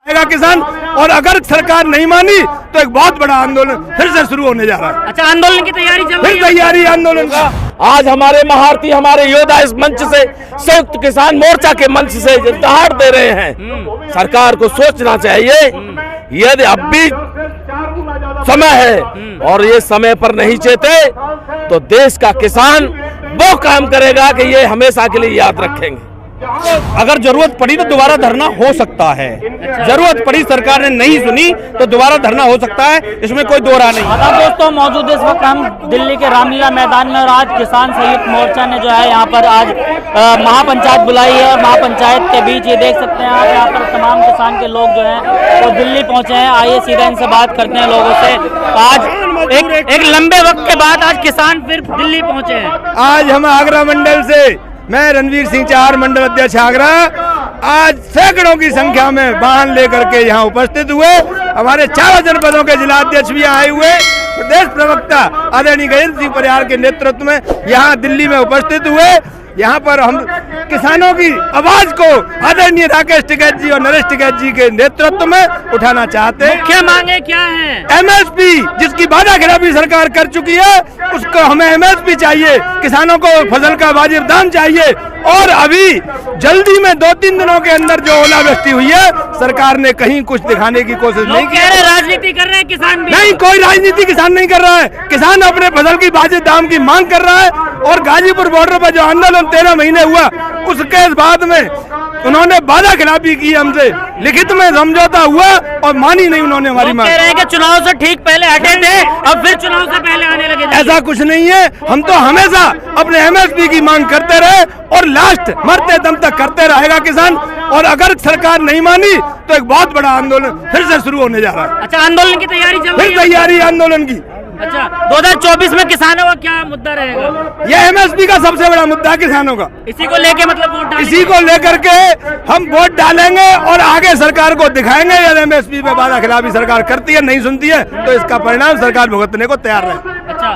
किसान। और अगर सरकार नहीं मानी तो एक बहुत बड़ा आंदोलन फिर से शुरू होने जा रहा है। अच्छा, आंदोलन की तैयारी चल रही है? फिर तैयारी आंदोलन का। आज हमारे महारथी, हमारे योद्धा इस मंच से, संयुक्त किसान मोर्चा के मंच से दहाड़ दे रहे हैं। सरकार को सोचना चाहिए, यदि अब भी समय है और ये समय पर नहीं चेते तो देश का किसान वो काम करेगा कि ये हमेशा के लिए याद रखेंगे। अगर जरूरत पड़ी तो दोबारा धरना हो सकता है। जरूरत पड़ी, सरकार ने नहीं सुनी तो दोबारा धरना हो सकता है, इसमें कोई दो राय नहीं। दोस्तों, मौजूद इस वक्त हम दिल्ली के रामलीला मैदान में और आज किसान संयुक्त मोर्चा ने जो है यहाँ पर आज महापंचायत बुलाई है और महापंचायत के बीच ये देख सकते हैं आप, यहाँ पर तमाम किसान के लोग जो हैं वो दिल्ली पहुंचे हैं। आइए सीधा इनसे बात करते हैं लोगों से। आज एक लंबे वक्त के बाद आज किसान फिर दिल्ली पहुंचे हैं। आज हम आगरा मंडल से, मैं रणवीर सिंह चार, मंडल अध्यक्ष आगरा, आज सैकड़ों की संख्या में वाहन लेकर के यहाँ उपस्थित हुए। हमारे चारों जनपदों के जिला अध्यक्ष भी आए हुए, प्रदेश प्रवक्ता आदरणीय गजेंद्र सिंह परिहार के नेतृत्व में यहाँ दिल्ली में उपस्थित हुए। यहाँ पर हम किसानों की आवाज को आदरणीय राकेश टिकैत जी और नरेश टिकैत जी के नेतृत्व में उठाना चाहते हैं। क्या मांगे क्या है? एमएसपी जिसकी वादा खिलाफी सरकार कर चुकी है, उसको हमें एमएसपी चाहिए। किसानों को फसल का वाजिब दाम चाहिए। और अभी जल्दी में 2-3 दिनों के अंदर जो ओलावृष्टि हुई है, सरकार ने कहीं कुछ दिखाने की कोशिश नहीं की। राजनीति कर रहे हैं किसान भी? नहीं, कोई राजनीति किसान नहीं कर रहा है। किसान अपने फसल की वाजिब दाम की मांग कर रहा है। और गाजीपुर बॉर्डर पर जो आंदोलन 13 महीने हुआ, उसके बाद में उन्होंने वादा खिलाफी की हमसे, लिखित में समझौता हुआ और मानी नहीं उन्होंने हमारी मांग। कह रहे हैं कि चुनाव से ठीक पहले हटे थे, अब फिर चुनाव से पहले आने लगे। ऐसा कुछ नहीं है। हम तो हमेशा अपने एमएसपी की मांग करते रहे और लास्ट मरते दम तक करते रहेगा किसान। और अगर सरकार नहीं मानी तो एक बहुत बड़ा आंदोलन फिर से शुरू होने जा रहा है। अच्छा, आंदोलन की तैयारी चल रही है? फिर तैयारी आंदोन की। अच्छा, 2024 में किसानों का क्या मुद्दा रहेगा? यह एमएसपी का सबसे बड़ा मुद्दा है किसानों का। इसी को लेके मतलब वोट डालेंगे? इसी को लेकर के हम वोट डालेंगे और आगे सरकार को दिखाएंगे। यदि एमएसपी पे वादा खिलाफी सरकार करती है, नहीं सुनती है, तो इसका परिणाम सरकार भुगतने को तैयार रहे। अच्छा,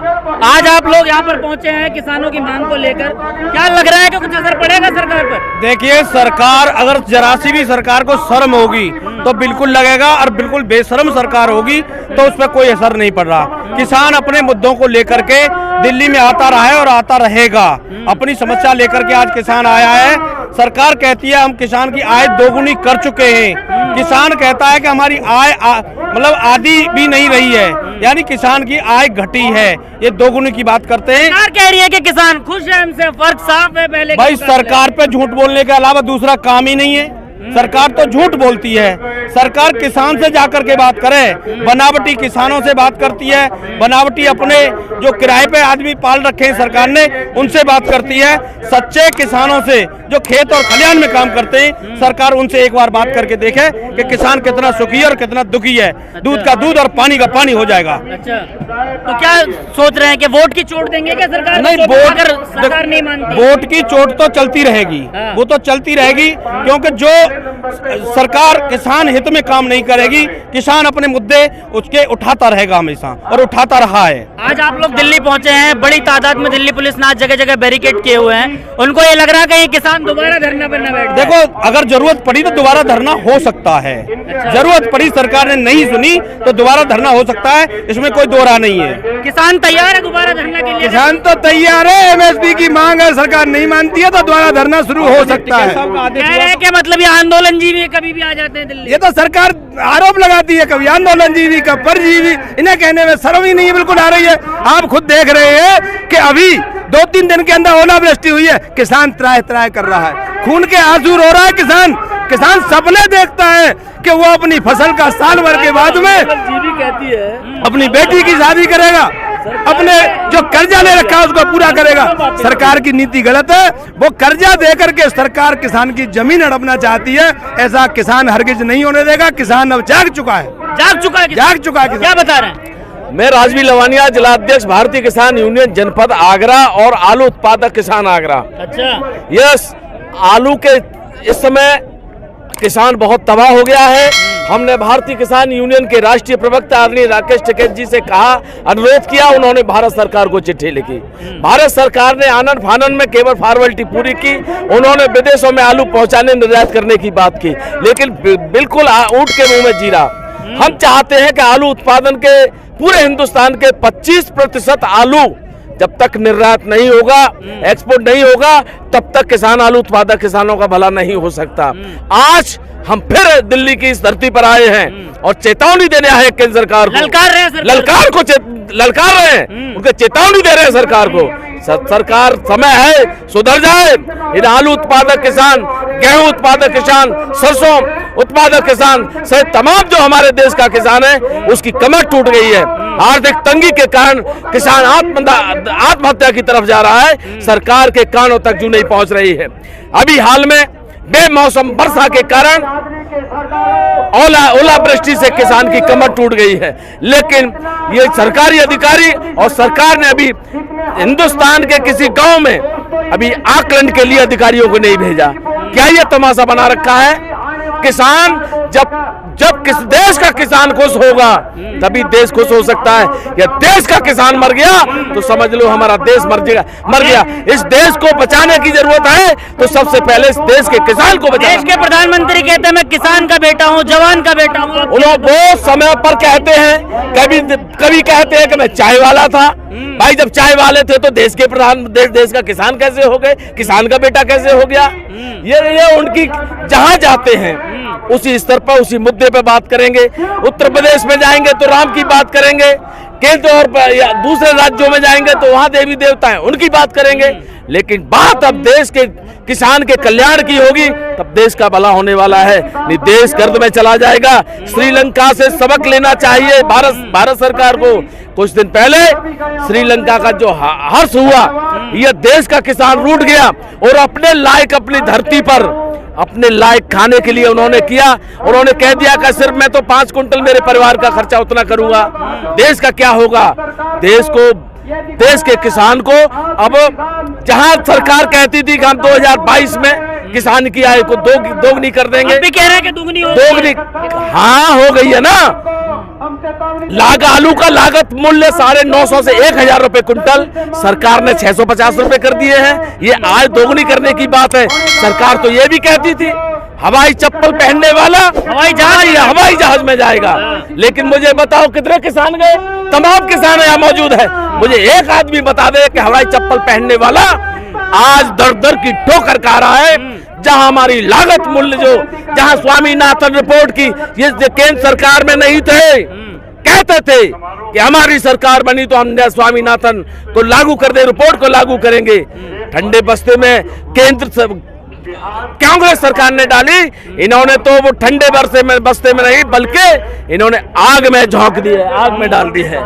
आज आप लोग यहाँ पर पहुँचे हैं किसानों की मांग को लेकर, क्या लग रहा है कि कुछ असर पड़ेगा सरकार पर? देखिए, सरकार अगर जरा सी भी सरकार को शर्म होगी तो बिल्कुल लगेगा, और बिल्कुल बेशर्म सरकार होगी तो उस पर कोई असर नहीं पड़ रहा। किसान अपने मुद्दों को लेकर के दिल्ली में आता रहा है और आता रहेगा। अपनी समस्या लेकर के आज किसान आया है। सरकार कहती है हम किसान की आय दोगुनी कर चुके हैं। किसान कहता है कि हमारी आय मतलब आधी भी नहीं रही है, यानी किसान की आय घटी है। ये दोगुनी की बात करते हैं। सरकार कह रही है कि किसान खुश है, हमसे फर्क साफ है पहले। भाई, सरकार पे झूठ बोलने के अलावा दूसरा काम ही नहीं है। सरकार तो झूठ बोलती है। सरकार किसान से जाकर के बात करे, बनावटी किसानों से बात करती है, बनावटी अपने जो किराए पे आदमी पाल रखे हैं सरकार ने, उनसे बात करती है। सच्चे किसानों से जो खेत और खलिहान में काम करते हैं, सरकार उनसे एक बार बात करके देखे कि किसान कितना सुखी है और कितना दुखी है। दूध का दूध और पानी का पानी हो जाएगा। अच्छा, तो क्या सोच रहे हैं कि वोट की चोट देंगे क्या सरकार? नहीं, वोट सरकार नहीं मानती, वोट की चोट तो चलती रहेगी। वो तो चलती रहेगी, क्योंकि जो सरकार किसान हित में काम नहीं करेगी, किसान अपने मुद्दे उसके उठाता रहेगा हमेशा, और उठाता रहा है। आज आप लोग दिल्ली पहुंचे हैं, बड़ी तादाद में दिल्ली पुलिस ने आज जगह जगह बैरिकेड किए हुए हैं। उनको ये लग रहा है कि ये किसान दोबारा धरना पर न बैठ। देखो, अगर जरूरत पड़ी तो दोबारा धरना हो सकता है। जरूरत पड़ी, सरकार ने नहीं सुनी तो दोबारा धरना हो सकता है, इसमें कोई दो राय नहीं है। किसान तैयार है दोबारा धरना के लिए? किसान तो तैयार है। एमएसपी की मांग है, सरकार नहीं मानती है तो दोबारा धरना शुरू हो सकता है। कह रहे हैं कि मतलब ये आंदोलन जीवी कभी भी आ जाते हैं दिल्ली। ये तो सरकार आरोप लगाती है, कभी आंदोलन जीवी, कभी परजीवी। इन्हें कहने में शर्म ही नहीं है, बिल्कुल आ रही है। आप खुद देख रहे हैं कि अभी 2-3 दिन के अंदर ओलावृष्टि हुई है, किसान त्राह त्राह कर रहा है, खून के आंसू रो रहा है किसान। किसान सपने देखता है कि वो अपनी फसल का साल भर के बाद में अपनी बेटी की शादी करेगा, अपने जो कर्जा ले रखा है उसको पूरा करेगा। सरकार की नीति गलत है। वो कर्जा देकर के सरकार किसान की जमीन हड़पना चाहती है। ऐसा किसान हरगिज नहीं होने देगा। किसान अब जाग चुका है। जाग चुका है। क्या बता रहे हैं? मैं राजवी लवानिया, जिला अध्यक्ष भारतीय किसान यूनियन जनपद आगरा और आलू उत्पादक किसान आगरा। अच्छा, यस, आलू के इस समय किसान बहुत तबाह हो गया है। हमने भारतीय किसान यूनियन के राष्ट्रीय प्रवक्ता आदरणीय राकेश टिकैत जी से कहा, अनुरोध किया, उन्होंने भारत सरकार को चिट्ठी लिखी। भारत सरकार ने आनन फानन में केवल फॉर्मेलिटी पूरी की, उन्होंने विदेशों में आलू पहुंचाने निर्यात करने की बात की, लेकिन बिल्कुल ऊंट के मुंह में जीरा। हम चाहते हैं कि आलू उत्पादन के पूरे हिंदुस्तान के 25% आलू जब तक निर्यात नहीं होगा, एक्सपोर्ट नहीं होगा, तब तक किसान आलू उत्पादक किसानों का भला नहीं हो सकता। आज हम फिर दिल्ली की इस धरती पर आए हैं और चेतावनी देने आए हैं केंद्र सरकार को, ललकार रहे हैं, उनके चेतावनी दे रहे हैं सरकार को। सरकार, समय है, सुधर जाए। इन आलू उत्पादक किसान, गेहूं उत्पादक किसान, सरसों उत्पादक किसान सहित तमाम जो हमारे देश का किसान है, उसकी कमर टूट गई है। आर्थिक तंगी के कारण किसान आत्महत्या की तरफ जा रहा है, सरकार के कानों तक जू नहीं पहुंच रही है। अभी हाल में बेमौसम वर्षा के कारण ओलावृष्टि से किसान की कमर टूट गई है, लेकिन ये सरकारी अधिकारी और सरकार ने अभी हिंदुस्तान के किसी गांव में अभी आकलन के लिए अधिकारियों को नहीं भेजा। क्या ये तमाशा बना रखा है? किसान जब किस देश का किसान खुश होगा तभी देश खुश हो सकता है। या देश का किसान मर गया तो समझ लो हमारा देश मर गया। इस देश को बचाने की जरूरत है, तो सबसे पहले इस देश के किसान को बचाना। देश के प्रधानमंत्री कहते हैं मैं किसान का बेटा हूँ, जवान का बेटा हूँ। उन्होंने बहुत समय पर कहते हैं, कभी कहते हैं कि मैं चाय वाला था। भाई जब चाय वाले थे तो देश के देश का किसान कैसे हो गए, किसान का बेटा कैसे हो गया? ये उनकी जहां जाते हैं उसी स्तर पर उसी मुद्दे पे बात करेंगे। उत्तर प्रदेश में जाएंगे तो राम की बात करेंगे, केंद्र और दूसरे राज्यों में जाएंगे तो वहां देवी देवता हैं उनकी बात करेंगे। लेकिन बात अब देश के किसान के कल्याण की होगी, तब देश का भला होने वाला है। नहीं देश गर्द में चला जाएगा। श्रीलंका से सबक लेना चाहिए भारत सरकार को। कुछ दिन पहले श्रीलंका का जो हर्ष हुआ, यह देश का किसान रूठ गया और अपने लायक अपनी धरती पर अपने लायक खाने के लिए उन्होंने किया। उन्होंने कह दिया कि सिर्फ मैं तो 5 कुंटल मेरे परिवार का खर्चा उतना करूंगा। देश का क्या होगा? देश के किसान को अब जहां सरकार कहती थी कि हम 2022 में किसान की आय को दोगुनी कर देंगे, अभी कह रहे हैं कि दोगुनी हाँ हो गई है ना। आलू का लागत मूल्य 950 से 1000 रुपए कुंटल सरकार ने 650 रुपए कर दिए हैं। ये आय दोगुनी करने की बात है। सरकार तो ये भी कहती थी हवाई चप्पल पहनने वाला हवाई जहाज में जाएगा। लेकिन मुझे बताओ कितने किसान गए? तमाम किसान यहाँ मौजूद है। मुझे एक आदमी बता दे कि हवाई चप्पल पहनने वाला आज दर की ठोकर खा रहा है। जहां हमारी लागत मूल्य जहां स्वामीनाथन रिपोर्ट की ये केंद्र सरकार में नहीं थे, कहते थे कि हमारी सरकार बनी तो हम स्वामीनाथन को लागू कर दे, रिपोर्ट को लागू करेंगे। ठंडे बस्ते में कांग्रेस सरकार ने डाली, इन्होंने तो वो ठंडे बस्ते में नहीं बल्कि इन्होंने आग में झोंक दी है, आग में डाल दी है।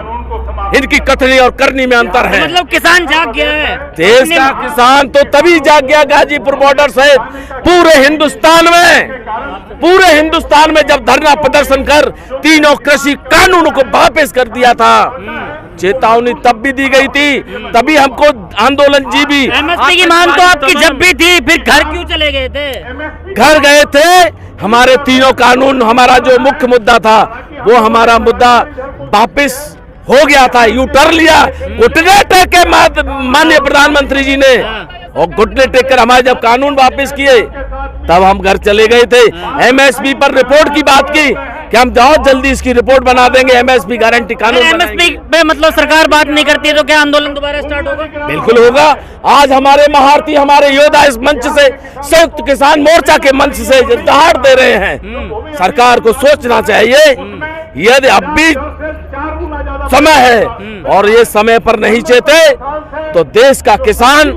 इनकी कथनी और करनी में अंतर है। मतलब किसान जाग गया है। देश का किसान तो तभी जाग गया गाजीपुर बॉर्डर सहित पूरे हिंदुस्तान में जब धरना प्रदर्शन कर तीनों कृषि कानूनों को वापस कर दिया था। चेतावनी तब भी दी गई थी, तभी हमको आंदोलन जीवी। एमएसपी की मांग तो आपकी जब भी थी, फिर घर क्यों चले गए थे? घर गए थे। हमारे तीनों कानून, हमारा जो मुख्य मुद्दा था वो हमारा मुद्दा वापस हो गया था। यू टर्न लिया घुटने टेक के माननीय प्रधानमंत्री जी ने, और घुटने टेक कर हमारे जब कानून वापस किए तब हम घर चले गए थे। एमएसपी पर रिपोर्ट की बात की कि हम बहुत जल्दी इसकी रिपोर्ट बना देंगे, एमएसपी गारंटी कानून। एमएसपी पे मतलब सरकार बात नहीं करती है तो क्या आंदोलन दोबारा स्टार्ट होगा? बिल्कुल होगा। आज हमारे महारथी, हमारे योद्धा इस मंच से, संयुक्त किसान मोर्चा के मंच से दहाड़ दे रहे हैं। सरकार को सोचना चाहिए, यदि अब भी समय है और ये समय पर नहीं चेते तो देश का किसान